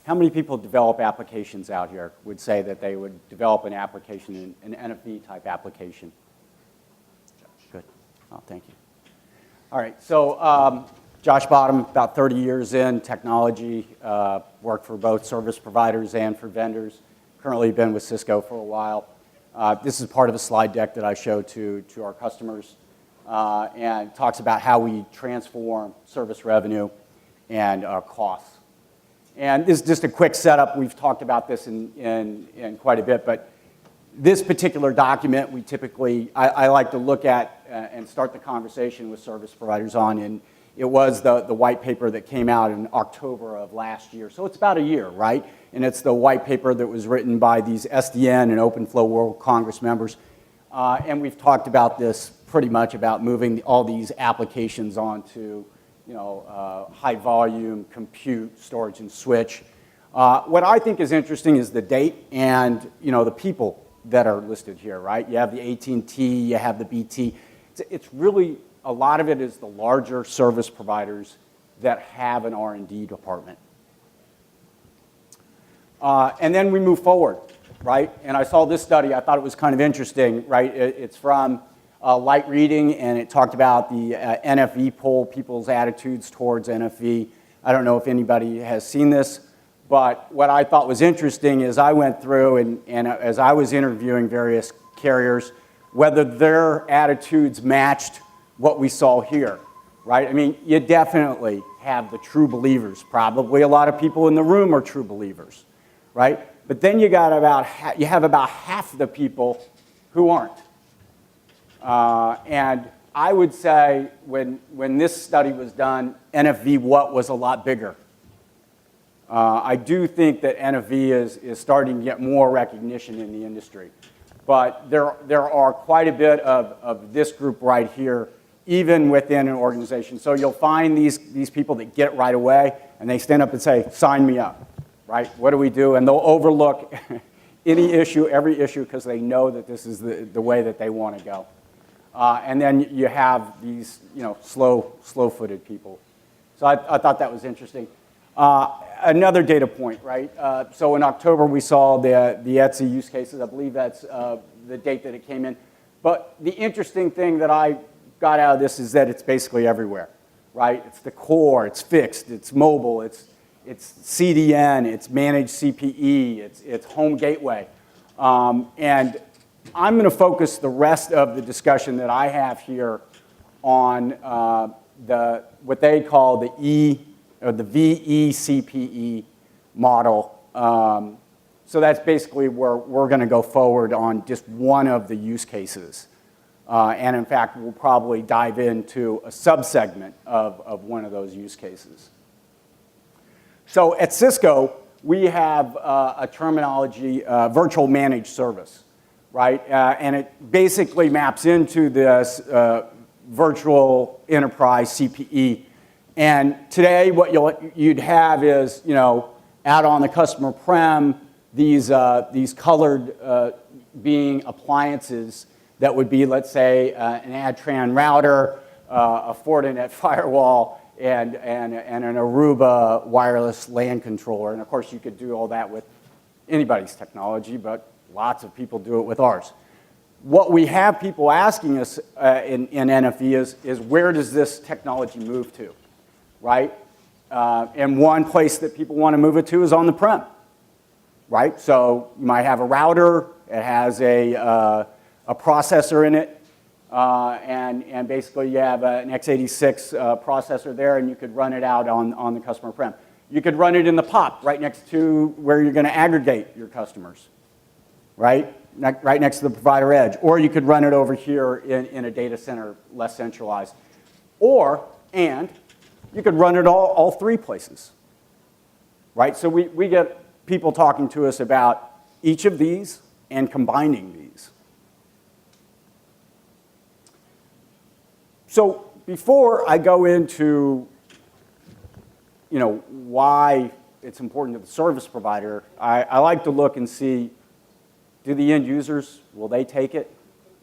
How many people develop applications out here would say that they would develop an application, an NFV type application? Good. Oh, thank you. All right, so Josh Bottum, about 30 years in technology, worked for both service providers and for vendors. Currently been with Cisco for a while. This is part of a slide deck that I show to our customers and talks about how we transform service revenue and costs. And this is just a quick setup. We've talked about this in quite a bit, but this particular document we typically, I like to look at and start the conversation with service providers on, and it was the white paper that came out in October of last year. So it's about a year, right? And it's the white paper that was written by these SDN and OpenFlow World Congress members. And we've talked about this pretty much about moving all these applications onto high volume compute, storage, and switch. What I think is interesting is the date and the people that are listed here, right? You have the AT&T, you have the BT. It's really, a lot of it is the larger service providers that have an R&D department. And then we move forward, right? And I saw this study, I thought it was kind of interesting, right? It's from Light Reading, and it talked about the NFV Pull, people's attitudes towards NFV. I don't know if anybody has seen this, but what I thought was interesting is I went through and as I was interviewing various carriers, whether their attitudes matched what we saw here, right? I mean, you definitely have the true believers. Probably a lot of people in the room are true believers, right? But then you have about half the people who aren't. And I would say when this study was done, NFV what was a lot bigger. I do think that NFV is starting to get more recognition in the industry. But there are quite a bit of this group right here, even within an organization. So you'll find these people that get it right away, and they stand up and say, sign me up, right? What do we do? And they'll overlook any issue, every issue, because they know that this is the way that they want to go. And then you have these slow-footed people. So I thought that was interesting. Another data point, right? So in October we saw the Etsy use cases. I believe that's the date that it came in. But the interesting thing that I got out of this is that it's basically everywhere, right? It's the core, it's fixed, it's mobile, it's CDN, it's managed CPE, it's home gateway. And I'm going to focus the rest of the discussion that I have here on what they call the VECPE model. So that's basically where we're going to go forward on just one of the use cases. And in fact, we'll probably dive into a subsegment of one of those use cases. So at Cisco, we have a terminology, virtual managed service, right? And it basically maps into this virtual enterprise CPE. And today, what you'd have is, out on the customer prem, these colored being appliances that would be, let's say, an Adtran router, a Fortinet firewall, and an Aruba wireless LAN controller. And of course, you could do all that with anybody's technology, but lots of people do it with ours. What we have people asking us in NFV is where does this technology move to, right? And one place that people want to move it to is on the prem, right? So you might have a router, it has a processor in it, and basically you have an x86 processor there, and you could run it out on the customer prem. You could run it in the POP right next to where you're going to aggregate your customers, right? Right next to the provider edge. Or you could run it over here in a data center, less centralized. And you could run it all three places, right? So we get people talking to us about each of these and combining these. So before I go into why it's important to the service provider, I like to look and see, do the end users, will they take it,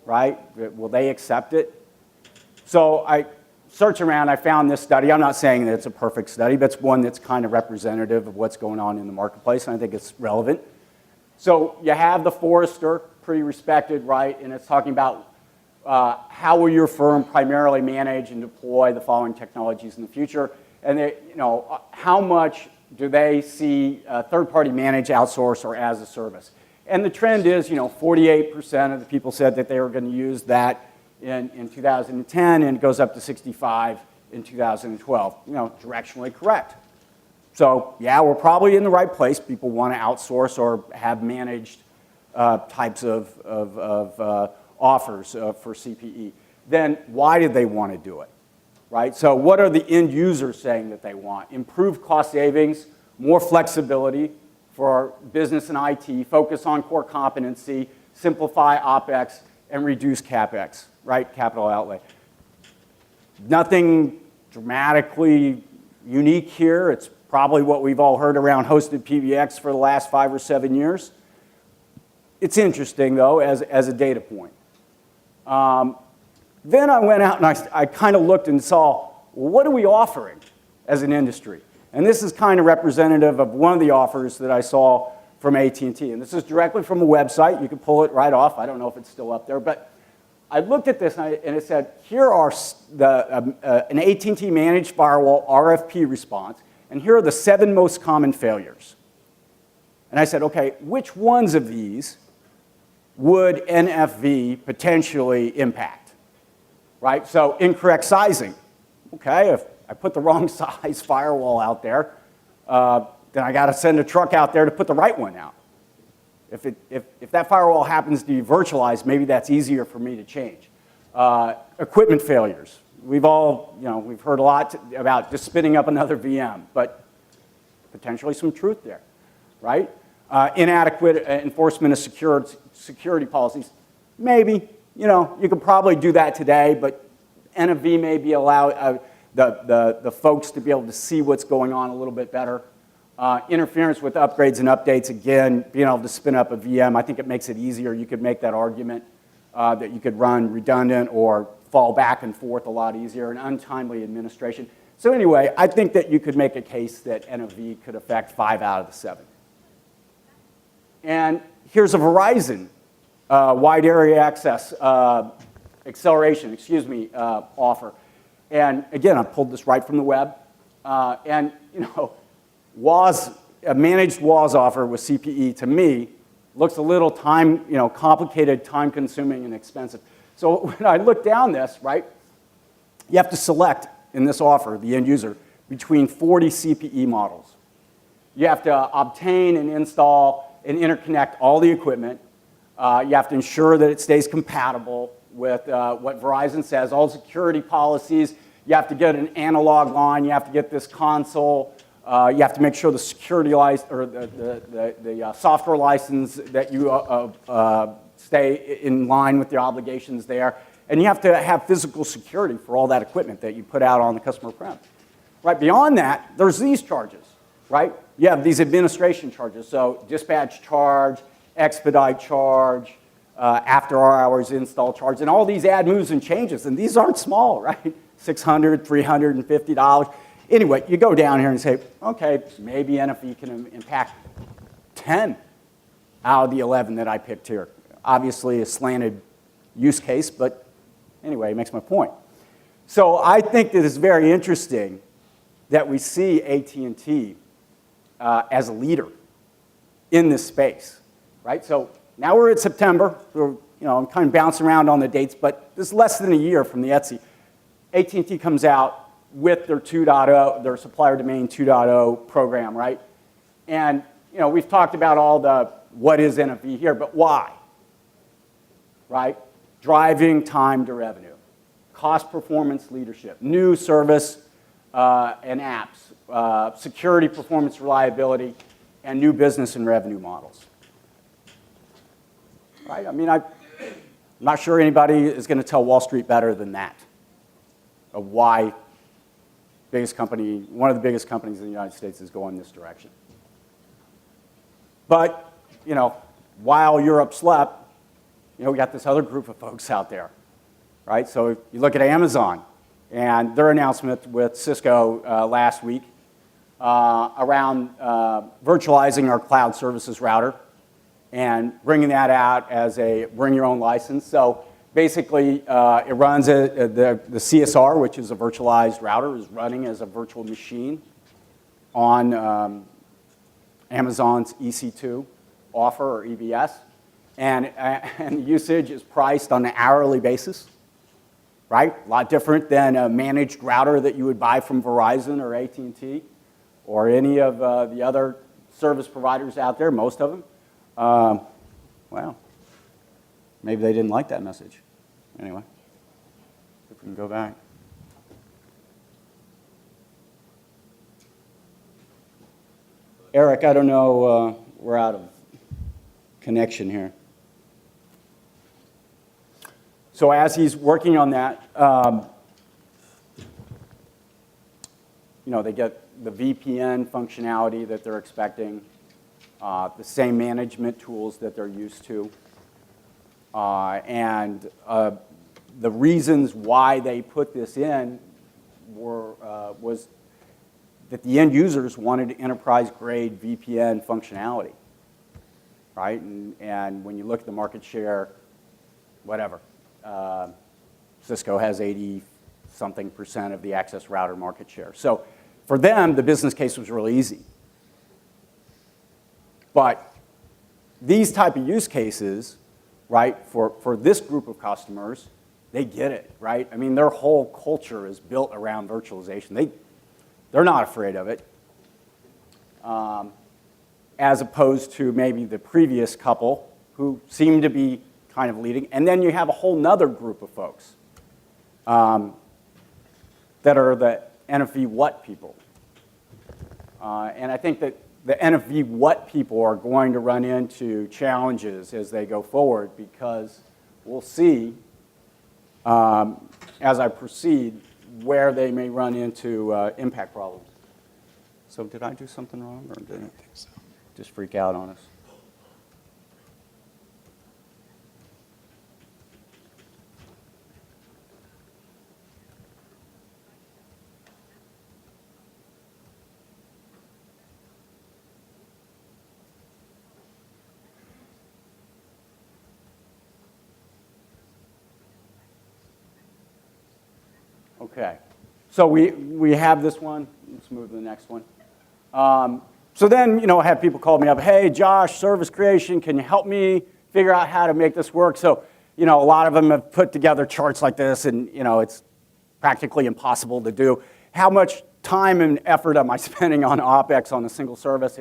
right? Will they accept it? So searching around, I found this study. I'm not saying that it's a perfect study, but it's one that's kind of representative of what's going on in the marketplace, and I think it's relevant. So you have the Forrester, pretty respected, right? And it's talking about how will your firm primarily manage and deploy the following technologies in the future, and they, how much do they see third-party manage, outsource, or as a service? And the trend is, 48% of the people said that they were going to use that in 2010, and it goes up to 65 in 2012. Directionally correct. So yeah, we're probably in the right place. People want to outsource or have managed types of offers for CPE. Then why did they want to do it? Right? So what are the end users saying that they want? Improved cost savings, more flexibility for business and IT, focus on core competency, simplify OpEx, and reduce CapEx, right? Capital outlay. Nothing dramatically unique here. It's probably what we've all heard around hosted PBX for the last 5 or 7 years. It's interesting, though, as a data point. Then I went out and I kind of looked and saw, well, what are we offering as an industry? And this is kind of representative of one of the offers that I saw from AT&T. And this is directly from a website. You can pull it right off. I don't know if it's still up there. But I looked at this and it said, here are an AT&T managed firewall RFP response. And here are the 7 most common failures. And I said, OK, which ones of these would NFV potentially impact? Right? So incorrect sizing. OK, if I put the wrong size firewall out there, then I got to send a truck out there to put the right one out. If that firewall happens to be virtualized, maybe that's easier for me to change. Equipment failures. We've heard a lot about just spinning up another VM, but potentially some truth there, right? Inadequate enforcement of security policies. Maybe, you could probably do that today, but NFV may be allowed the folks to be able to see what's going on a little bit better. Interference with upgrades and updates, again, being able to spin up a VM, I think it makes it easier. You could make that argument that you could run redundant or fall back and forth a lot easier, and untimely administration. So anyway, I think that you could make a case that NFV could affect 5 out of the 7. And here's a Verizon wide area access acceleration, offer. And again, I pulled this right from the web. And a managed WAS offer with CPE, to me, looks a little complicated, time-consuming, and expensive. So when I look down this, right, you have to select in this offer, the end user, between 40 CPE models. You have to obtain and install and interconnect all the equipment. You have to ensure that it stays compatible with what Verizon says, all security policies. You have to get an analog line. You have to get this console. You have to make sure the security license or the software license that you stay in line with the obligations there. And you have to have physical security for all that equipment that you put out on the customer prem. Right beyond that, there's these charges, right? You have these administration charges. So dispatch charge, expedite charge, after-hours install charge, and all these add moves and changes. And these aren't small, right? $600, $350. Anyway, you go down here and say, OK, maybe NFV can impact 10 out of the 11 that I picked here. Obviously, a slanted use case, but anyway, it makes my point. So I think that it's very interesting that we see AT&T as a leader in this space, right? So now we're at September. I'm kind of bouncing around on the dates, but this is less than a year from the ETSI. AT&T comes out with their 2.0, their Supplier Domain 2.0 program, right? And we've talked about all the what is NFV here, but why? Right? Driving time to revenue, cost performance leadership, new service and apps, security performance reliability, and new business and revenue models. Right? I mean, I'm not sure anybody is going to tell Wall Street better than that of why one of the biggest companies in the United States is going this direction. But, while Europe slept, we got this other group of folks out there, right? So if you look at Amazon, and their announcement with Cisco last week around virtualizing our cloud services router and bringing that out as a bring your own license. So basically, it runs the CSR, which is a virtualized router, is running as a virtual machine on Amazon's EC2 offer or EBS. And the usage is priced on an hourly basis, right? A lot different than a managed router that you would buy from Verizon or AT&T or any of the other service providers out there, most of them. Well, maybe they didn't like that message. Anyway, if we can go back. Eric, I don't know, we're out of connection here. So as he's working on that, they get the VPN functionality that they're expecting, the same management tools that they're used to, and the reasons why they put this in was that the end users wanted enterprise-grade VPN functionality, right? And when you look at the market share, whatever, Cisco has 80-something% of the access router market share. So for them, the business case was really easy. But these type of use cases, right, for this group of customers, they get it, right? I mean, their whole culture is built around virtualization. They're not afraid of it, as opposed to maybe the previous couple who seem to be kind of leading. And then you have a whole nother group of folks that are the NFV what people. And I think that the NFV what people are going to run into challenges as they go forward, because we'll see as I proceed where they may run into impact problems. So did I do something wrong, or did I think so? Just freak out on us? Okay, so we have this one. Let's move to the next one. So then, I have people call me up, hey, Josh, service creation, can you help me figure out how to make this work? So, a lot of them have put together charts like this, and, it's practically impossible to do. How much time and effort am I spending on OpEx on a single service?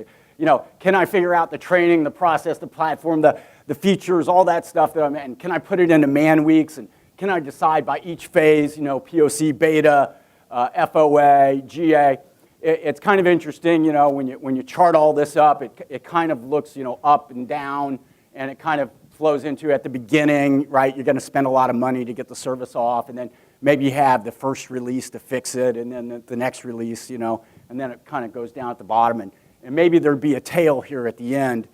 Can I figure out the training, the process, the platform, the features, all that stuff and can I put it into man weeks? And can I decide by each phase, POC, beta, FOA, GA? It's kind of interesting, when you chart all this up, it kind of looks, up and down, and it kind of flows into at the beginning, right? You're going to spend a lot of money to get the service off, and then maybe you have the first release to fix it, and then the next release, and then it kind of goes down at the bottom, and maybe there'd be a tail here at the end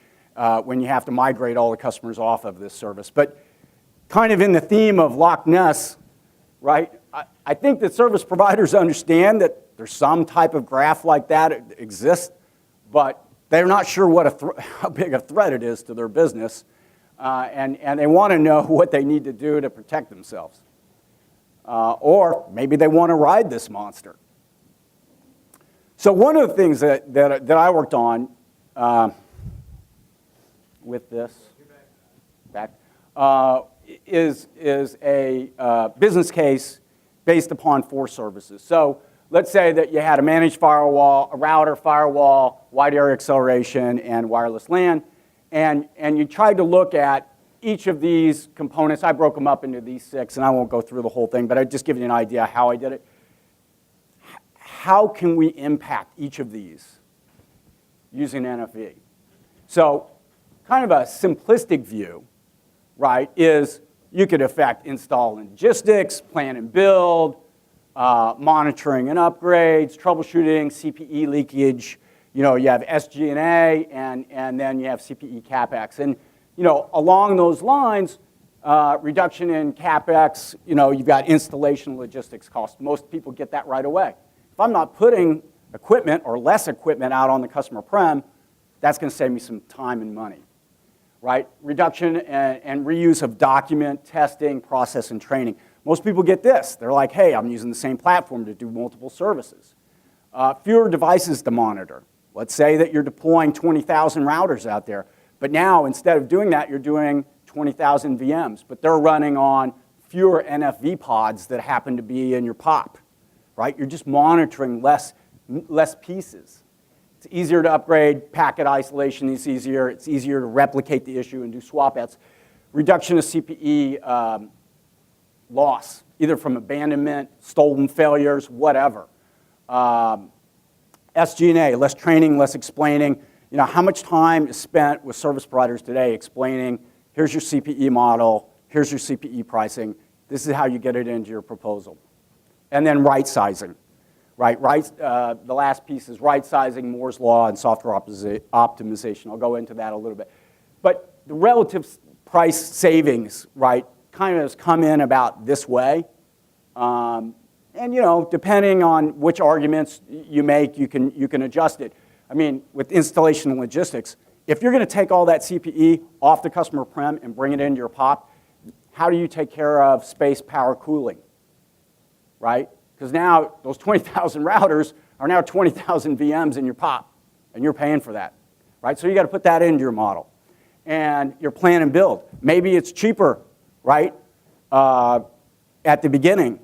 when you have to migrate all the customers off of this service. But kind of in the theme of Loch Ness, right? I think that service providers understand that there's some type of graph like that exists, but they're not sure how big a threat it is to their business, and they want to know what they need to do to protect themselves. Or maybe they want to ride this monster. So one of the things that I worked on with this is a business case based upon 4 services. So let's say that you had a managed firewall, a router, firewall, wide area acceleration, and wireless LAN, and you tried to look at each of these components. I broke them up into these 6, and I won't go through the whole thing, but I just give you an idea how I did it. How can we impact each of these using NFV? So kind of a simplistic view, right, is you could affect install and logistics, plan and build, monitoring and upgrades, troubleshooting, CPE leakage. You have SG&A, and then you have CPE CapEx. And along those lines, Reduction in CapEx, you've got installation logistics costs. Most people get that right away. If I'm not putting equipment or less equipment out on the customer prem, that's going to save me some time and money, right? Reduction and reuse of document, testing, process, and training. Most people get this. They're like, hey, I'm using the same platform to do multiple services. Fewer devices to monitor. Let's say that you're deploying 20,000 routers out there, but now instead of doing that, you're doing 20,000 VMs, but they're running on fewer NFV pods that happen to be in your POP, right? You're just monitoring less pieces. It's easier to upgrade, packet isolation is easier, it's easier to replicate the issue and do swap outs. Reduction of CPE loss, either from abandonment, stolen failures, whatever. SG&A, less training, less explaining. How much time is spent with service providers today explaining, here's your CPE model, here's your CPE pricing, this is how you get it into your proposal. And then right sizing, right? The last piece is right sizing, Moore's Law, and software optimization. I'll go into that a little bit. But the relative price savings, right, kind of has come in about this way. And depending on which arguments you make, you can adjust it. I mean, with installation and logistics, if you're going to take all that CPE off the customer prem and bring it into your POP, how do you take care of space, power, cooling, right? Because now those 20,000 routers are now 20,000 VMs in your POP, and you're paying for that, right? So you got to put that into your model. And your plan and build. Maybe it's cheaper, right, at the beginning.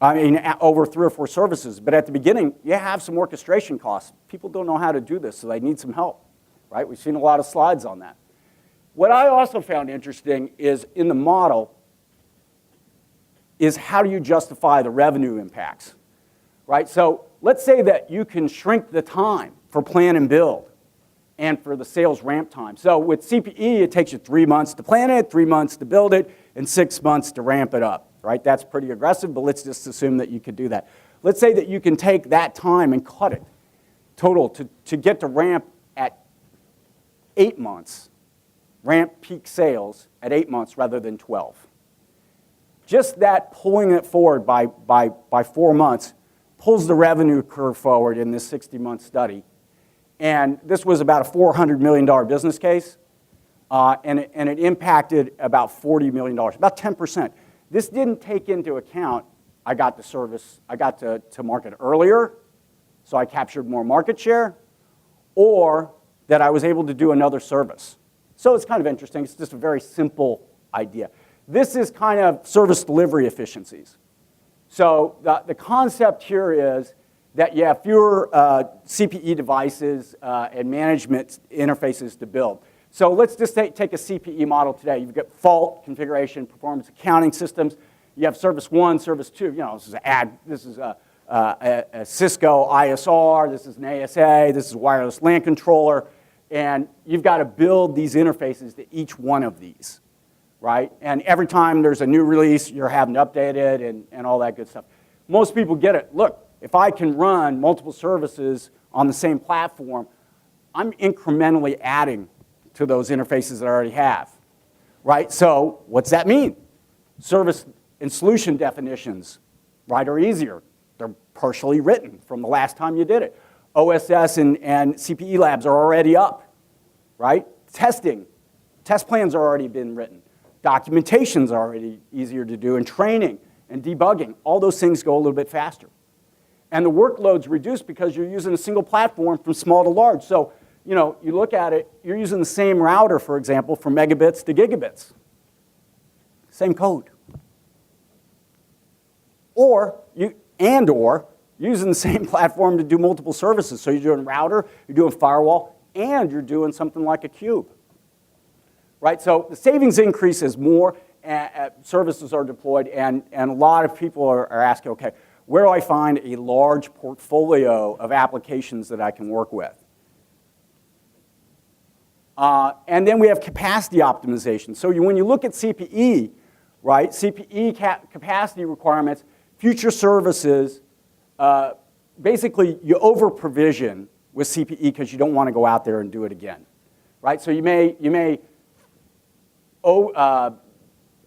I mean, over 3 or 4 services. But at the beginning, you have some orchestration costs. People don't know how to do this, so they need some help. Right? We've seen a lot of slides on that. What I also found interesting is in the model is how do you justify the revenue impacts, right? So let's say that you can shrink the time for plan and build and for the sales ramp time. So with CPE, it takes you 3 months to plan it, 3 months to build it, and 6 months to ramp it up, right? That's pretty aggressive, but let's just assume that you could do that. Let's say that you can take that time and cut it total to get to ramp at 8 months, ramp peak sales at 8 months rather than 12. Just that pulling it forward by 4 months pulls the revenue curve forward in this 60-month study. And this was about a $400 million business case, and it impacted about $40 million, about 10%. This didn't take into account I got to market earlier, so I captured more market share, or that I was able to do another service. So it's kind of interesting. It's just a very simple idea. This is kind of service delivery efficiencies. So the concept here is that you have fewer CPE devices and management interfaces to build. So let's just take a CPE model today. You've got fault, configuration, performance accounting systems. You have service 1, service 2. This is a Cisco ISR. This is an ASA. This is a wireless LAN controller. And you've got to build these interfaces to each one of these, right? And every time there's a new release, you're having to update it and all that good stuff. Most people get it. Look, if I can run multiple services on the same platform, I'm incrementally adding to those interfaces that I already have, right? So what's that mean? Service and solution definitions, right, are easier. They're partially written from the last time you did it. OSS and CPE labs are already up, right? Test plans are already been written. Documentation's already easier to do, and training and debugging, all those things go a little bit faster. And the workload's reduced because you're using a single platform from small to large. So, you look at it, you're using the same router, for example, from megabits to gigabits. Same code. Or using the same platform to do multiple services. So you're doing router, you're doing firewall, and you're doing something like a cube. Right? So the savings increase as more services are deployed, and a lot of people are asking, okay, where do I find a large portfolio of applications that I can work with? And then we have capacity optimization. So when you look at CPE, right, CPE capacity requirements, future services, basically you over-provision with CPE because you don't want to go out there and do it again, right? So you may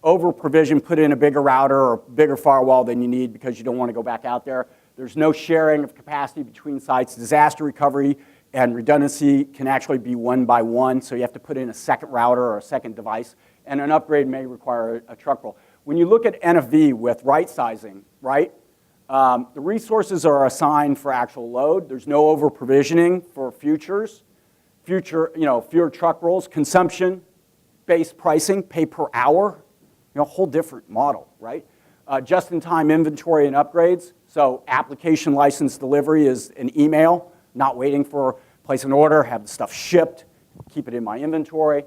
over provision, put in a bigger router or bigger firewall than you need because you don't want to go back out there. There's no sharing of capacity between sites. Disaster recovery and redundancy can actually be one by one, so you have to put in a second router or a second device, and an upgrade may require a truck roll. When you look at NFV with right sizing, right, the resources are assigned for actual load. There's no over provisioning for fewer truck rolls, consumption-based pricing, pay per hour, whole different model, right? Just-in-time inventory and upgrades. So application license delivery is an email, not waiting for place an order, have the stuff shipped, keep it in my inventory.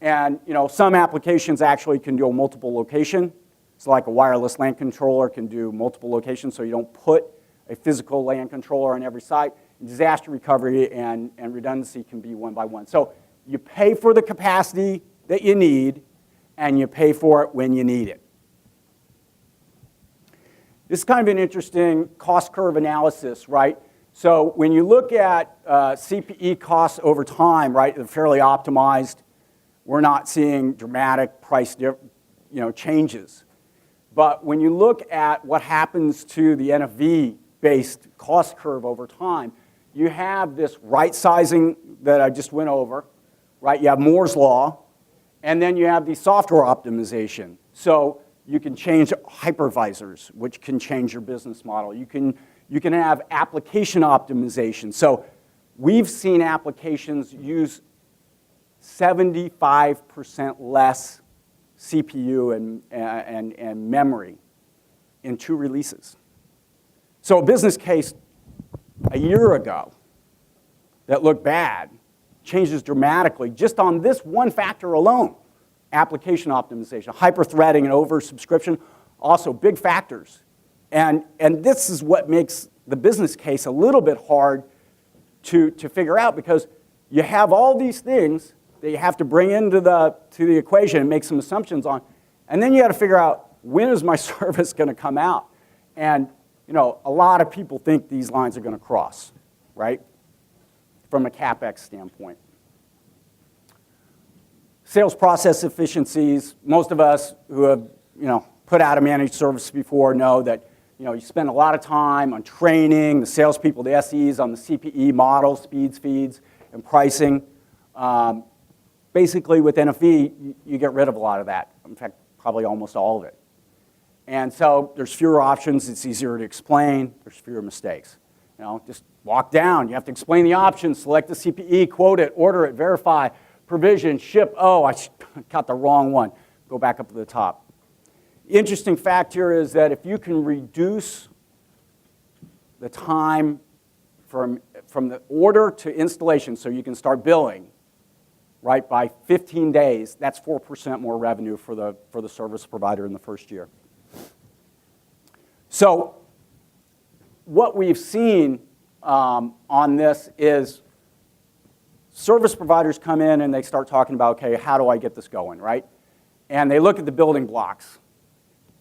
And some applications actually can do a multiple location. So like a wireless LAN controller can do multiple locations, so you don't put a physical LAN controller on every site. Disaster recovery and redundancy can be one by one. So you pay for the capacity that you need, and you pay for it when you need it. This is kind of an interesting cost curve analysis, right? So when you look at CPE costs over time, right, they're fairly optimized. We're not seeing dramatic price changes. But when you look at what happens to the NFV-based cost curve over time, you have this right sizing that I just went over, right? You have Moore's Law, and then you have the software optimization. So you can change hypervisors, which can change your business model. You can have application optimization. So we've seen applications use 75% less CPU and memory in 2 releases. So a business case a year ago that looked bad changes dramatically just on this one factor alone. Application optimization, hyper-threading and over-subscription, also big factors. And this is what makes the business case a little bit hard to figure out, because you have all these things that you have to bring into the equation and make some assumptions on, and then you got to figure out, when is my service going to come out? And a lot of people think these lines are going to cross, right, from a CapEx standpoint. Sales process efficiencies. Most of us who have put out a managed service before know that you spend a lot of time on training the salespeople, the SEs, on the CPE model, speeds, feeds, and pricing. Basically, with NFV, you get rid of a lot of that. In fact, probably almost all of it. And so there's fewer options. It's easier to explain. There's fewer mistakes. Just walk down. You have to explain the options, select the CPE, quote it, order it, verify, provision, ship. Oh, I got the wrong one. Go back up to the top. Interesting fact here is that if you can reduce the time from the order to installation, so you can start billing, right, by 15 days, that's 4% more revenue for the service provider in the first year. So what we've seen on this is service providers come in and they start talking about, okay, how do I get this going, right? And they look at the building blocks.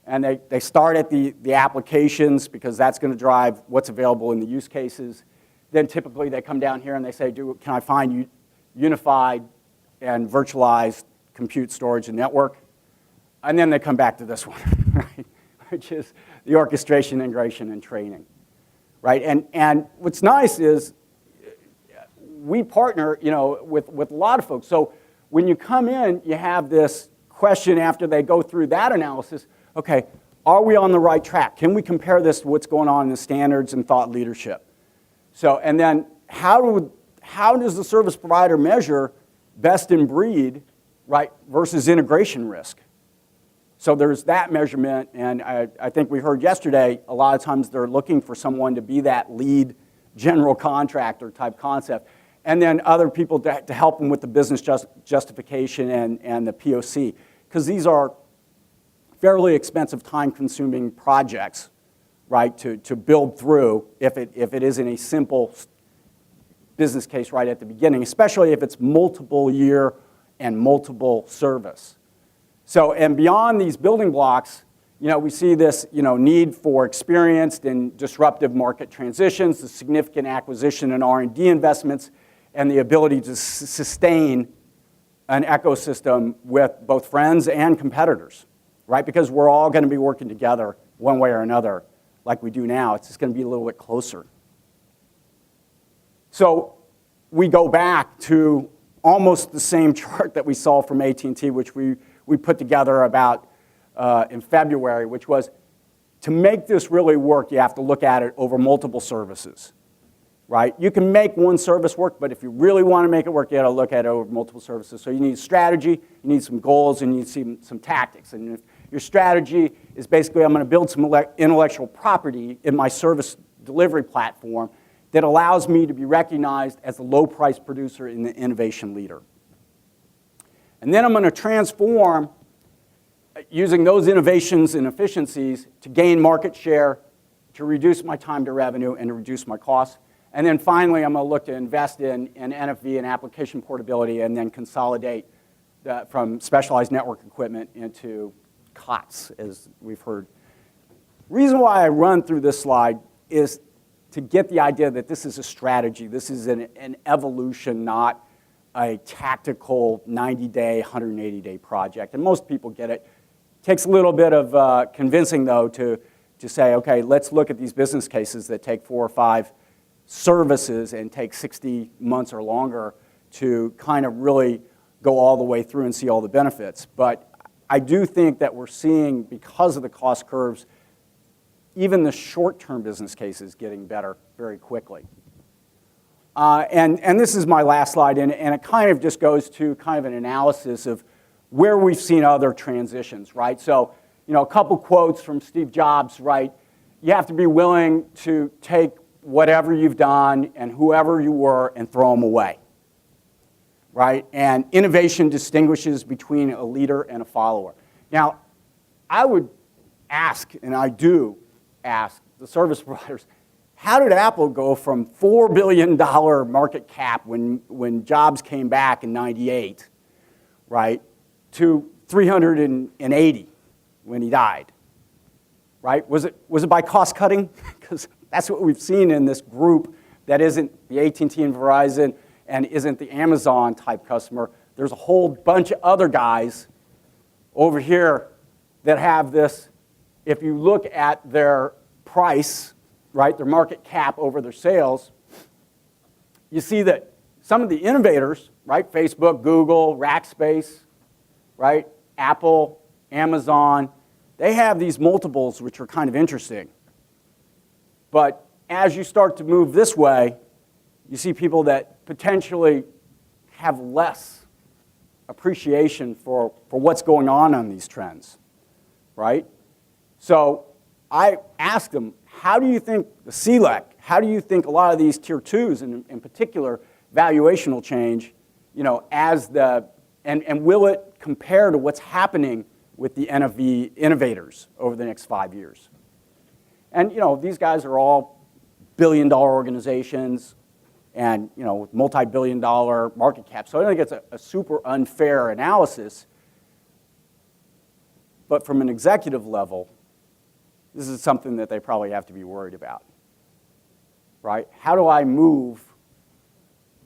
And they start at the applications, because that's going to drive what's available in the use cases. Then typically they come down here and they say, can I find unified and virtualized compute, storage, and network? And then they come back to this one, right? Which is the orchestration, integration, and training, right? And what's nice is we partner, with a lot of folks. So when you come in, you have this question after they go through that analysis. Okay, are we on the right track? Can we compare this to what's going on in the standards and thought leadership? So, and then how does the service provider measure best in breed, right, versus integration risk? So there's that measurement, and I think we heard yesterday, a lot of times they're looking for someone to be that lead general contractor type concept, and then other people to help them with the business justification and the POC, because these are fairly expensive, time-consuming projects, right, to build through if it isn't a simple business case right at the beginning, especially if it's multiple year and multiple service. So, and beyond these building blocks, we see this, need for experienced and disruptive market transitions, the significant acquisition and R&D investments, and the ability to sustain an ecosystem with both friends and competitors. right? Because we're all going to be working together one way or another like we do now. It's just going to be a little bit closer. So we go back to almost the same chart that we saw from AT&T, which we put together about in February, which was to make this really work, you have to look at it over multiple services, right? You can make one service work, but if you really want to make it work, you got to look at it over multiple services. So you need strategy, you need some goals, and you need some tactics. And if your strategy is basically, I'm going to build some intellectual property in my service delivery platform that allows me to be recognized as a low-price producer and the innovation leader. And then I'm going to transform using those innovations and efficiencies to gain market share, to reduce my time to revenue, and to reduce my costs. And then finally, I'm going to look to invest in NFV and application portability and then consolidate from specialized network equipment into COTS, as we've heard. The reason why I run through this slide is to get the idea that this is a strategy. This is an evolution, not a tactical 90-day, 180-day project. And most people get it. It takes a little bit of convincing, though, to say, okay, let's look at these business cases that take 4 or 5 services and take 60 months or longer to kind of really go all the way through and see all the benefits. But I do think that we're seeing, because of the cost curves, even the short-term business cases getting better very quickly. And this is my last slide, and it kind of just goes to kind of an analysis of where we've seen other transitions, right? So, you know, a couple quotes from Steve Jobs, right? You have to be willing to take whatever you've done and whoever you were and throw them away, right? And innovation distinguishes between a leader and a follower. Now, I would ask, and I do ask, the service providers, how did Apple go from $4 billion market cap when Jobs came back in '98, right, to 380 when he died, right? Was it by cost cutting? Because that's what we've seen in this group that isn't the AT&T and Verizon and isn't the Amazon type customer. There's a whole bunch of other guys over here that have this. If you look at their price, right, their market cap over their sales, you see that some of the innovators, right, Facebook, Google, Rackspace, right, Apple, Amazon, they have these multiples which are kind of interesting. But as you start to move this way, you see people that potentially have less appreciation for what's going on these trends, right? So I asked them, how do you think the CLEC, how do you think a lot of these tier 2s, in particular, valuation will change, you know, as and will it compare to what's happening with the NFV innovators over the next 5 years? And, you know, these guys are all billion-dollar organizations and, you know, with multi-billion-dollar market cap. So I think it's a super unfair analysis. But from an executive level, this is something that they probably have to be worried about, right? How do I move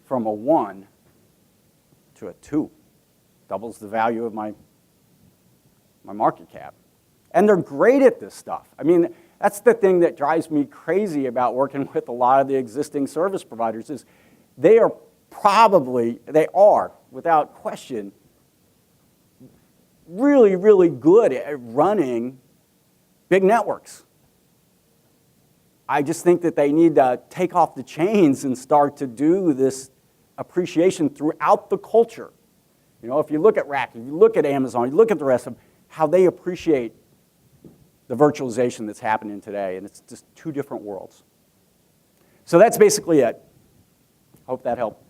from a 1 to a 2? Doubles the value of my market cap. And they're great at this stuff. I mean, that's the thing that drives me crazy about working with a lot of the existing service providers is they are, without question, really, really good at running big networks. I just think that they need to take off the chains and start to do this appreciation throughout the culture. You know, if you look at Rack, if you look at Amazon, you look at the rest of them, how they appreciate the virtualization that's happening today, and it's just 2 different worlds. So that's basically it. Hope that helped.